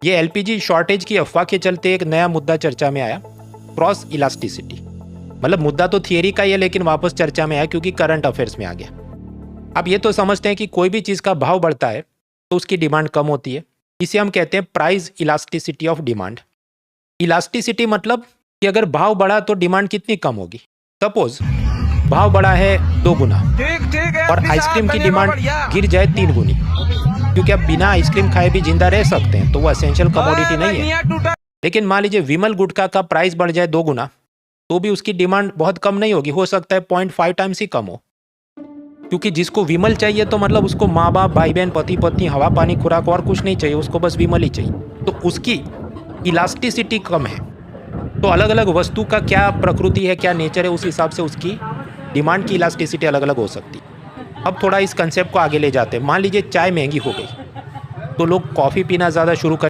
ये LPG shortage की अफवाह के चलते एक नया मुद्दा चर्चा में आया, क्रॉस इलास्टिसिटी। मतलब मुद्दा तो थियरी का ही है, लेकिन वापस चर्चा में आया क्योंकि करंट अफेयर्स में आ गया। आप ये तो समझते हैं कि कोई भी चीज़ का भाव बढ़ता है तो उसकी डिमांड कम होती है। इसे हम कहते हैं price elasticity of demand. Elasticity मतलब कि अगर भाव बढ़ा तो डिमांड कितनी कम होगी। सपोज भाव बढ़ा है 2 गुना और आइसक्रीम की डिमांड गिर जाए 3 गुनी, क्योंकि अब बिना आइसक्रीम खाए भी जिंदा रह सकते हैं, तो वो एसेंशियल कमोडिटी नहीं है। लेकिन मान लीजिए विमल गुटखा का प्राइस बढ़ जाए 2 गुना, तो भी उसकी डिमांड बहुत कम नहीं होगी, हो सकता है 0.5 टाइम्स ही कम हो। क्योंकि जिसको विमल चाहिए तो मतलब उसको माँ बाप, भाई बहन, पति पत्नी, हवा पानी, खुराक और कुछ नहीं चाहिए, उसको बस विमल ही चाहिए, तो उसकी इलास्टिसिटी कम है। तो अलग अलग वस्तु का क्या प्रकृति है, क्या नेचर है, उस हिसाब से उसकी डिमांड की इलास्टिसिटी अलग अलग हो सकती है। अब थोड़ा इस कंसेप्ट को आगे ले जाते हैं। मान लीजिए चाय महंगी हो गई तो लोग कॉफ़ी पीना ज़्यादा शुरू कर